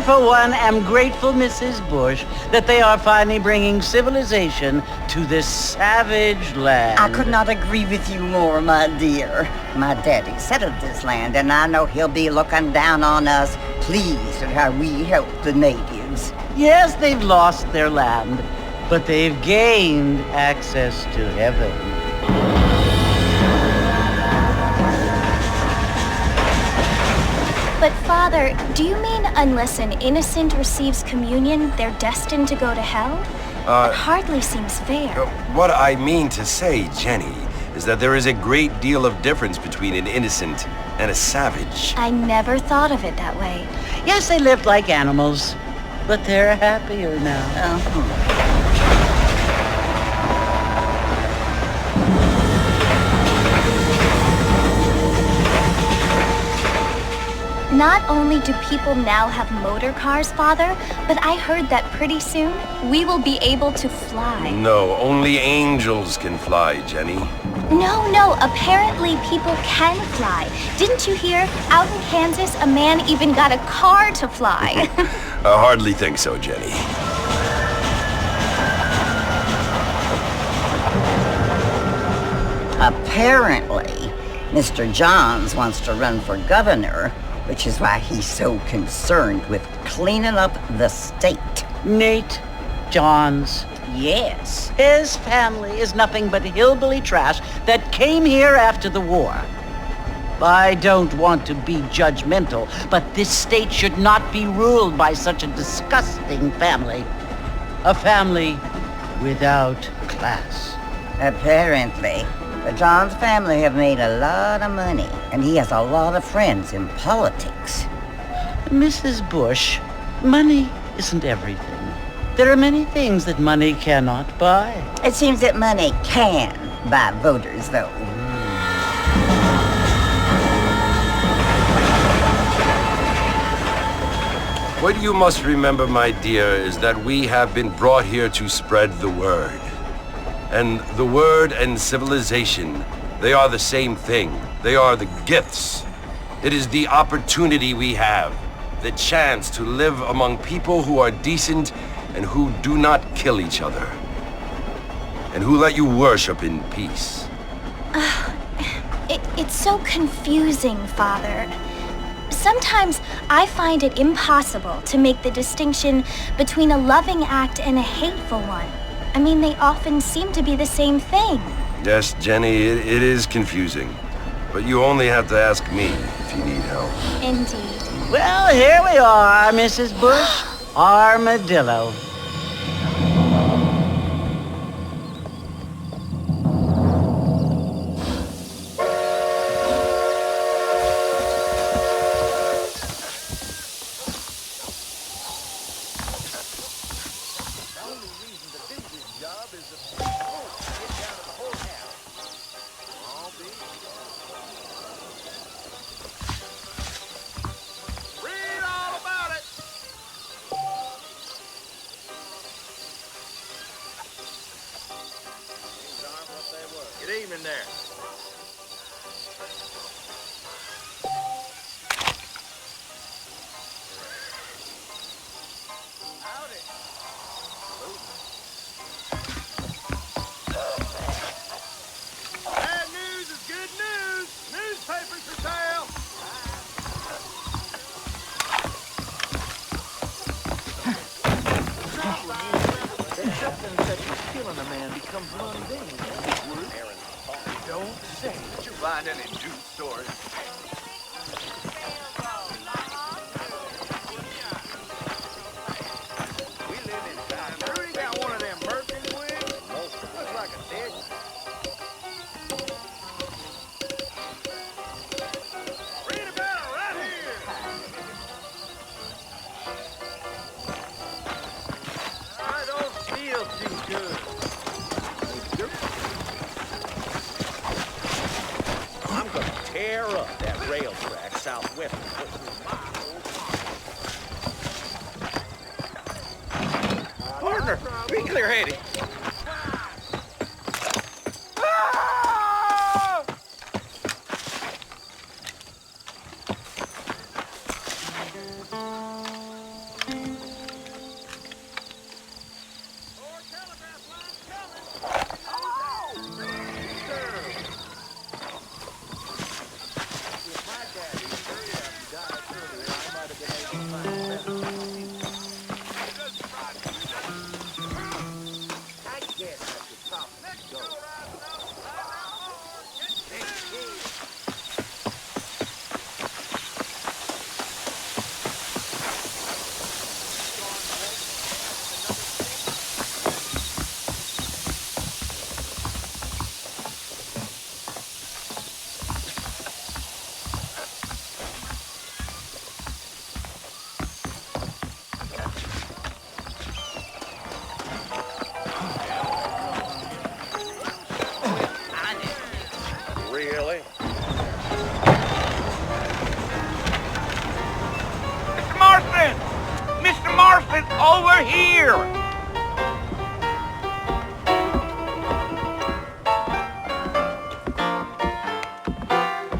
for one, am grateful, Mrs. Bush, that they are finally bringing civilization to this savage land. I could not agree with you more, my dear. My daddy settled this land, and I know he'll be looking down on us, pleased at how we help the natives. Yes, they've lost their land, but they've gained access to heaven. But Father, do you mean unless an innocent receives communion, they're destined to go to hell? That hardly seems fair. What I mean to say, Jenny, is that there is a great deal of difference between an innocent and a savage. I never thought of it that way. Yes, they lived like animals, but they're happier now. Not only do people now have motor cars, Father, but I heard that pretty soon we will be able to fly. No, only angels can fly, Jenny. No, apparently people can fly. Didn't you hear? Out in Kansas, a man even got a car to fly. I hardly think so, Jenny. Apparently, Mr. Johns wants to run for governor, which is why he's so concerned with cleaning up the state. Nate Johns. Yes. His family is nothing but hillbilly trash that came here after the war. I don't want to be judgmental, but this state should not be ruled by such a disgusting family. A family without class. Apparently. The Johns family have made a lot of money, and he has a lot of friends in politics. Mrs. Bush, money isn't everything. There are many things that money cannot buy. It seems that money can buy voters, though. What you must remember, my dear, is that we have been brought here to spread the word. And the word and civilization, they are the same thing. They are the gifts. It is the opportunity we have, the chance to live among people who are decent and who do not kill each other, and who let you worship in peace. It's so confusing, Father. Sometimes I find it impossible to make the distinction between a loving act and a hateful one. I mean, they often seem to be the same thing. Yes, Jenny, it is confusing. But you only have to ask me if you need help. Indeed. Well, here we are, Mrs. Bush. Armadillo. Good evening there. Howdy. Bad news is good news. Newspapers for sale. Something such as killing a man becomes mundane. Don't say. Did you find any juice stores? We live in town. Rudy got one of them merchant wigs. Looks like a dead. Read about it right here. I don't feel too good. I'm gonna tear up that rail track southwest of Partner, be clear-headed.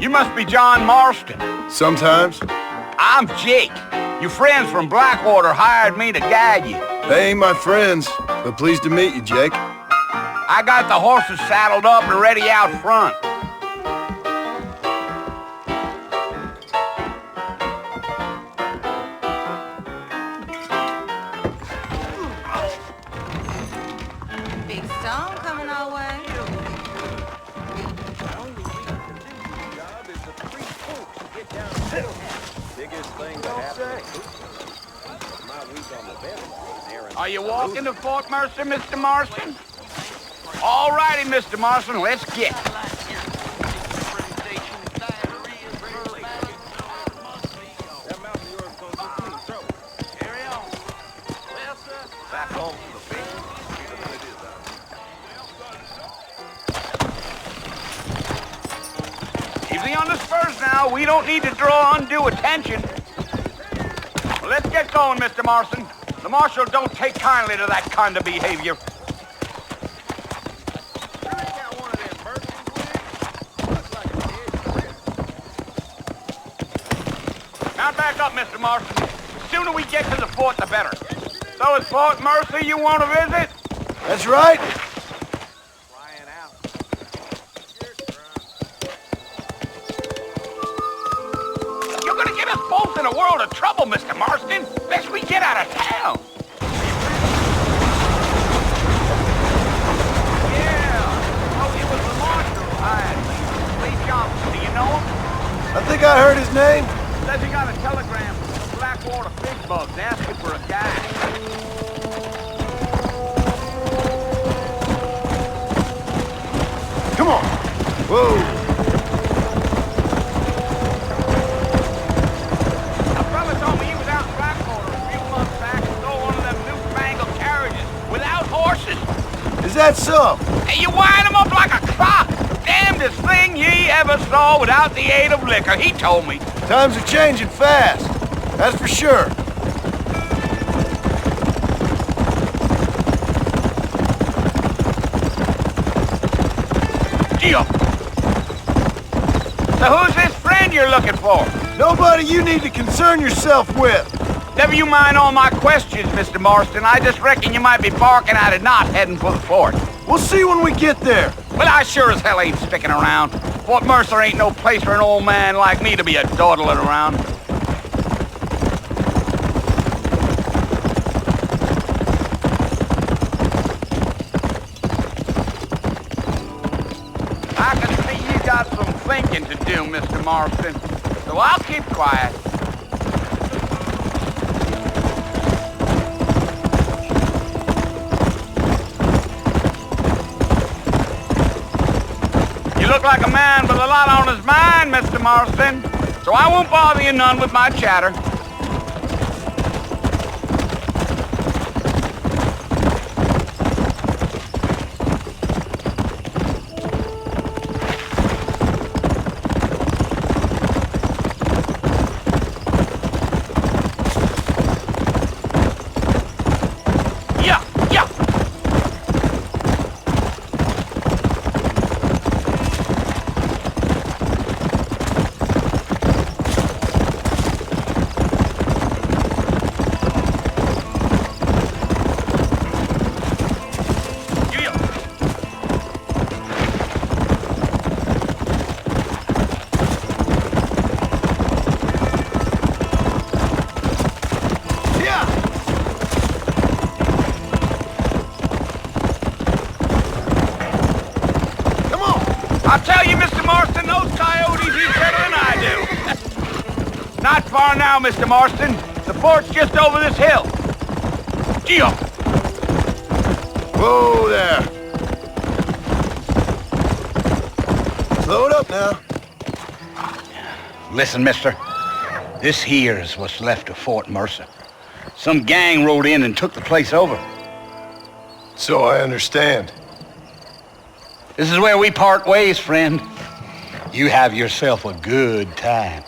You must be John Marston. Sometimes. I'm Jake. Your friends from Blackwater hired me to guide you. They ain't my friends, but pleased to meet you, Jake. I got the horses saddled up and ready out front. Big storm coming our way. Are you walking to Fort Mercer, Mr. Marston? All righty, Mr. Marston, let's get. Easy on the spurs now. We don't need to draw undue attention. Well, let's get going, Mr. Marston. The Marshal don't take kindly to that kind of behavior. Mount back up, Mr. Marston. The sooner we get to the fort, the better. So it's Fort Mercer you want to visit? That's right. You're gonna get us both in a world of trouble, Mr. Marston. Best we get out of town. Yeah. Oh, it was the Marshal who hired me. Lee Johnson, do you know him? I think I heard his name. Says he got a telegram from the Blackwater fish bugs asking for a guy. Come on. Whoa. A fella told me he was out in Blackwater a few months back and stole one of them newfangled carriages without horses. Is that so? And you wind him up like a clock. Damnedest thing ye ever saw without the aid of liquor, he told me. Times are changing fast. That's for sure. Gio. So who's this friend you're looking for? Nobody you need to concern yourself with. Never you mind all my questions, Mr. Marston. I just reckon you might be barking at a knot heading for the fort. We'll see when we get there. Well, I sure as hell ain't sticking around. Fort Mercer ain't no place for an old man like me to be a-dawdling around. I can see you got some thinking to do, Mr. Marston. So I'll keep quiet. You look like a man with a lot on his mind, Mr. Marston. So I won't bother you none with my chatter. I'll tell you, Mr. Marston, those coyotes eat better than I do. Not far now, Mr. Marston. The fort's just over this hill. Gio. Whoa there. Slow it up now. Listen, mister. This here is what's left of Fort Mercer. Some gang rode in and took the place over. So I understand. This is where we part ways, friend. You have yourself a good time.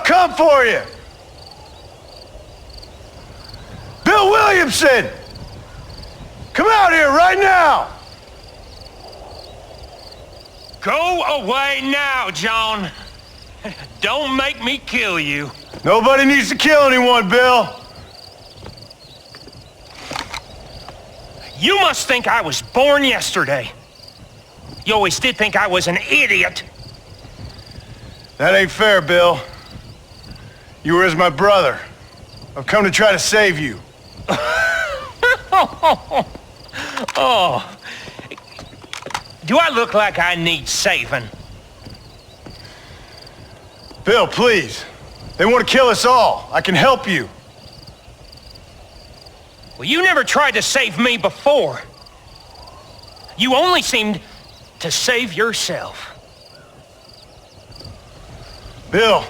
come for you! Bill Williamson! Come out here right now! Go away now, John. Don't make me kill you. Nobody needs to kill anyone, Bill. You must think I was born yesterday. You always did think I was an idiot. That ain't fair, Bill. You were as my brother. I've come to try to save you. Oh. Do I look like I need saving? Bill, please. They want to kill us all. I can help you. Well, you never tried to save me before. You only seemed to save yourself. Bill,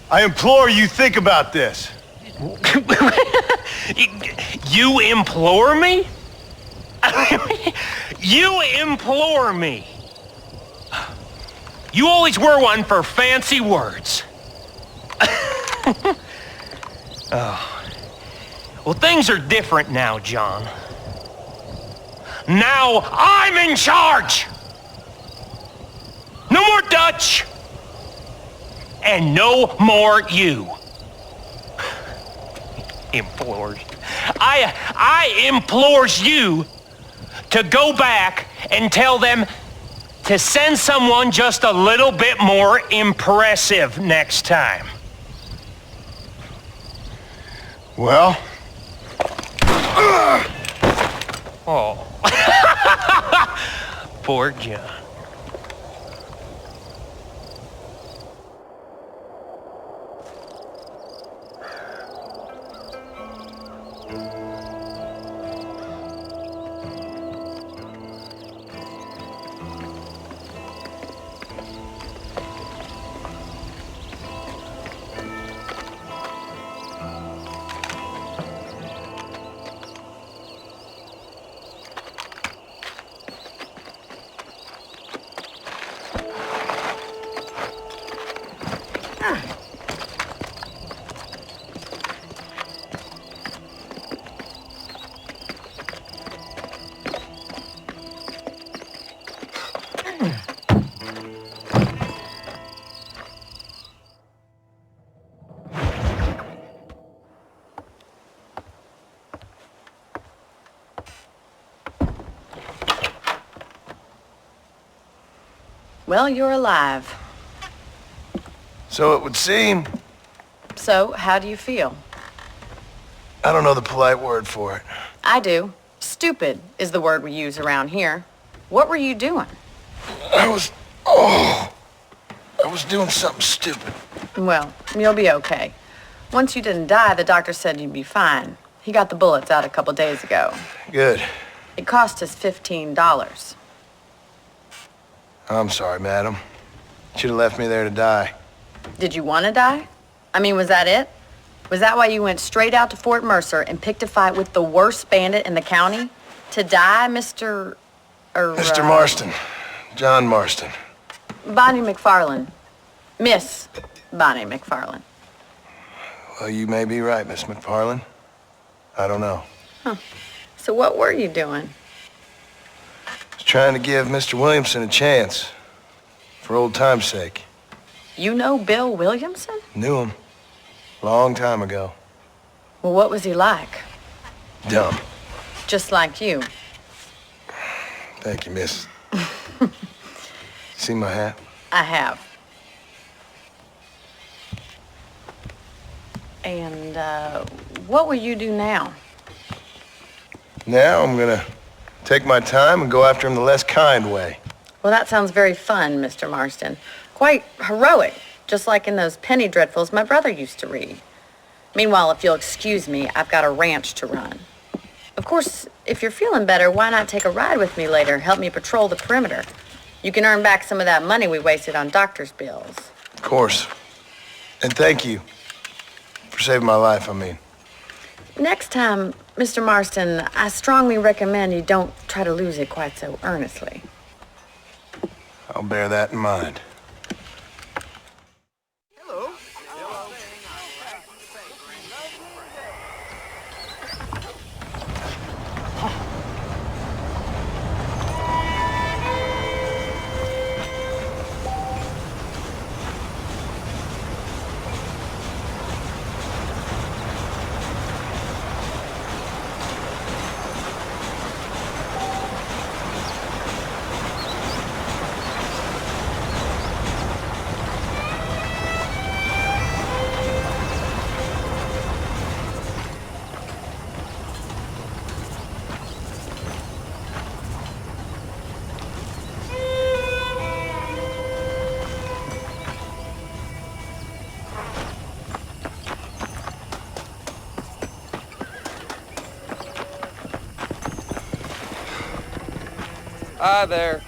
I implore you think about this. You implore me? You implore me. You always were one for fancy words. Oh. Well, things are different now, John. Now I'm in charge. No more Dutch. And no more you. Implores. I implores you to go back and tell them to send someone just a little bit more impressive next time. Well? Oh. Poor John. Well, you're alive. So it would seem. So, how do you feel? I don't know the polite word for it. I do. Stupid is the word we use around here. What were you doing? I was doing something stupid. Well, you'll be okay. Once you didn't die, the doctor said you'd be fine. He got the bullets out a couple days ago. Good. It cost us $15. I'm sorry, madam. Should have left me there to die. Did you want to die? I mean, was that it? Was that why you went straight out to Fort Mercer and picked a fight with the worst bandit in the county? To die, Mr. Mr. Marston. John Marston. Bonnie McFarlane. Miss Bonnie McFarlane. Well, you may be right, Miss McFarlane. I don't know. Huh. So what were you doing? I was trying to give Mr. Williamson a chance. For old time's sake. You know Bill Williamson? Knew him. Long time ago. Well, what was he like? Dumb. Just like you. Thank you, miss. See my hat? I have. And, what will you do now? Now I'm gonna take my time and go after him the less kind way. Well, that sounds very fun, Mr. Marston. Quite heroic, just like in those penny dreadfuls my brother used to read. Meanwhile, if you'll excuse me, I've got a ranch to run. Of course, if you're feeling better, why not take a ride with me later? Help me patrol the perimeter. You can earn back some of that money we wasted on doctor's bills. Of course. And thank you. For saving my life, I mean. Next time, Mr. Marston, I strongly recommend you don't try to lose it quite so earnestly. I'll bear that in mind. Hello. Hi there.